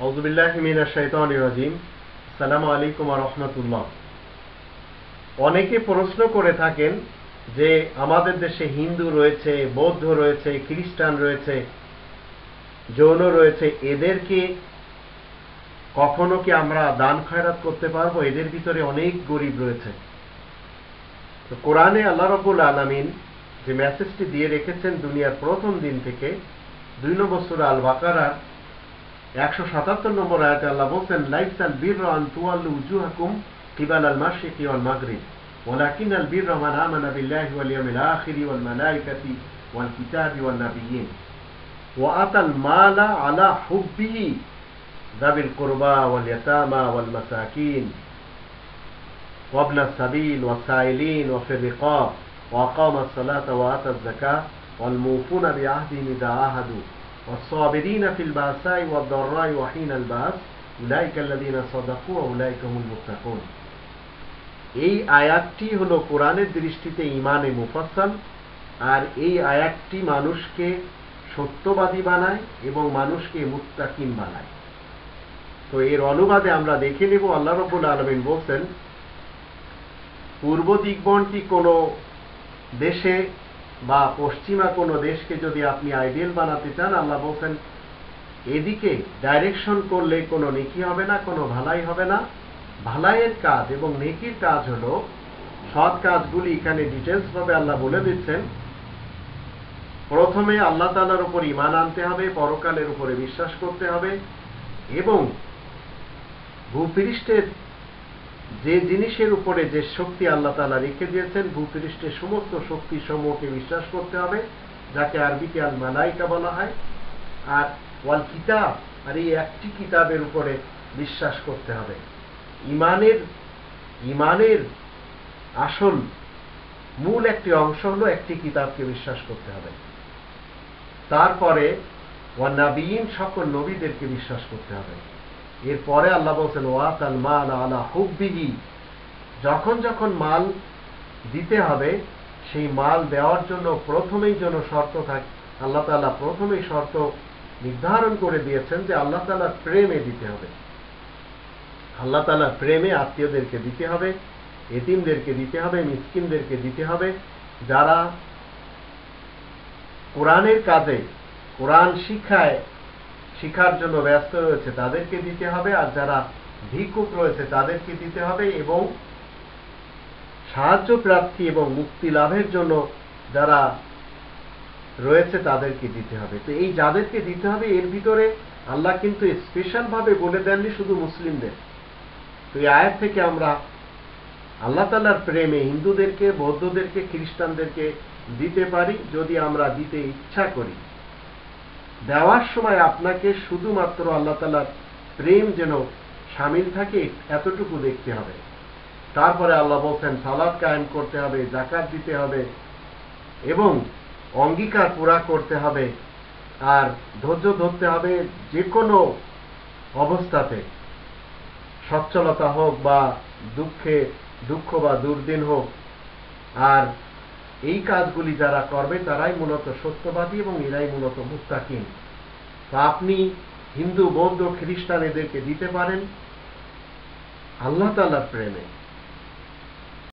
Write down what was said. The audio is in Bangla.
আউযুবিল্লাহি মিনাশ শাইতানির রাজিম। আসসালামু আলাইকুম ওয়া রাহমাতুল্লাহ। অনেকে প্রশ্ন করে থাকেন যে আমাদের দেশে হিন্দু রয়েছে, বৌদ্ধ রয়েছে, খ্রিস্টান রয়েছে, জৈন রয়েছে, এদেরকে কখনো কি আমরা দান খয়রাত করতে পারবো? এদের ভিতরে অনেক গরিব রয়েছে। তো কোরআনে আল্লাহ রাব্বুল আলামিন যে মেসেজটি দিয়ে রেখেছেন দুনিয়ার প্রথম দিন থেকে 2 নম্বর সূরা আল বাকারার 177 নম্বর আয়াতে আল্লাহ বলেন, লাইসাল বিররা আন তুওয়াল্লু উজুহাকুম কিবালাল মাশরিকি ওয়াল মাগরিব ওয়ালাকিনাল বিররা মান আমানা বিল্লাহি ওয়াল ইয়াউমিল আখির ওয়াল মালাইকাতি ওয়াল কিতাবি ওয়ান নাবিয়্যিন ওয়া আতাল মালা আলা হুব্বিহি যাবিল কুরবা ওয়াল ইয়াতামা ওয়াল মাসাকিন ওয়াবনাস সাবিল ওয়াসাইলিন ওয়া ফির রিকাব ওয়া আকামাস সালাতা ওয়া আতাজ যাকাত ওয়াল মুফুনা বিআহদিহিম ইযা আহাদু والصابرين في البأساء والضراء وحين البأس أولئك الذين صدقوا وأولئك هم المتقون। এই আয়াতটি হলো কোরআনের দৃষ্টিতে ঈমানে মুফাসসাল, আর এই আয়াতটি মানুষকে সত্যবাদী বানায় এবং মানুষকে মুত্তাকিন বানায়। তো এর অনুবাদে আমরা দেখে নেব। আল্লাহ রাব্বুল আলামিন বলেন, পূর্ব দিগবন্টি কোনো দেশে বা পশ্চিমা কোনো দেশকে যদি আপনি আইডিয়াল বানাতে চান, আল্লাহ বলছেন এদিকে ডাইরেকশন করলে কোনো নেকি হবে না, কোনো ভালাই হবে না। ভালাইয়ের কাজ এবং নেকির কাজ হলো সৎ কাজগুলি এখানে ডিটেলস ভাবে আল্লাহ বলে দিচ্ছেন। প্রথমে আল্লাহ তাআলার উপর ঈমান আনতে হবে, পরকালের উপরে বিশ্বাস করতে হবে এবং ভূপৃষ্ঠের যে জিনিসের উপরে যে শক্তি আল্লাহ তাআলা রেখে দিয়েছেন, ভূপৃষ্ঠের সমস্ত শক্তি সমূহকে বিশ্বাস করতে হবে, যাকে আরবিতে আল মালাইকা বলা হয়। আর ওয়াল কিতাব, আর এই একটি কিতাবের উপরে বিশ্বাস করতে হবে। ঈমানের আসল মূল একটি অংশ হলো একটি কিতাবকে বিশ্বাস করতে হবে। তারপরে ওয়ান নাবিয়্যিন, সকল নবীদেরকে বিশ্বাস করতে হবে। এরপরে আল্লাহ বলছেন ওয়াতাল মাল আলা হুব্বিহি, যখন যখন মাল দিতে হবে সেই মাল দেওয়ার জন্য প্রথমেই যেন শর্ত থাকে। আল্লাহ তাআলা প্রথমেই শর্ত নির্ধারণ করে দিয়েছেন যে আল্লাহ তাআলার প্রেমে দিতে হবে। আল্লাহ তাআলার প্রেমে আত্মীয়দেরকে দিতে হবে, এতিমদেরকে দিতে হবে, মিসকিনদেরকে দিতে হবে। যারা কোরআনের কাজে, কোরআন শিক্ষার জন্য ব্যস্ত রয়েছে তাদেরকে দিতে হবে, আর যারা ভিক্ষুক রয়েছে তাদেরকে দিতে হবে, এবং সাহায্য প্রার্থী এবং মুক্তি লাভের জন্য যারা রয়েছে তাদেরকে দিতে হবে। তো এই যাদেরকে দিতে হবে এর ভিতরে আল্লাহ কিন্তু স্পেশাল ভাবে বলে দেননি শুধু মুসলিমদের। তো এই আয়াত থেকে আমরা আল্লাহ তাআলার প্রেমে হিন্দুদেরকে, বৌদ্ধদেরকে, খ্রিস্টানদেরকে দিতে পারি যদি আমরা দিতে ইচ্ছা করি। দেওয়ার সময় আপনাকে শুধুমাত্র আল্লাহ তাআলার প্রেম যেন শামিল থাকে এতটুকু দেখতে হবে। তারপরে আল্লাহ বলছেন সালাত কায়েম করতে হবে, যাকাত দিতে হবে এবং অঙ্গীকার পুরা করতে হবে, আর ধৈর্য ধরতে হবে যে কোনো অবস্থাতে, সচ্ছলতা হোক বা দুঃখ বা দুর্দিন হোক। আর এই কাজগুলি যারা করবে তারাই মূলত সত্যবাদী এবং এরাই মূলত মুত্তাকিন। তা আপনি হিন্দু, বৌদ্ধ, খ্রিস্টান এদেরকে দিতে পারেন আল্লাহ তাআলার প্রেমে।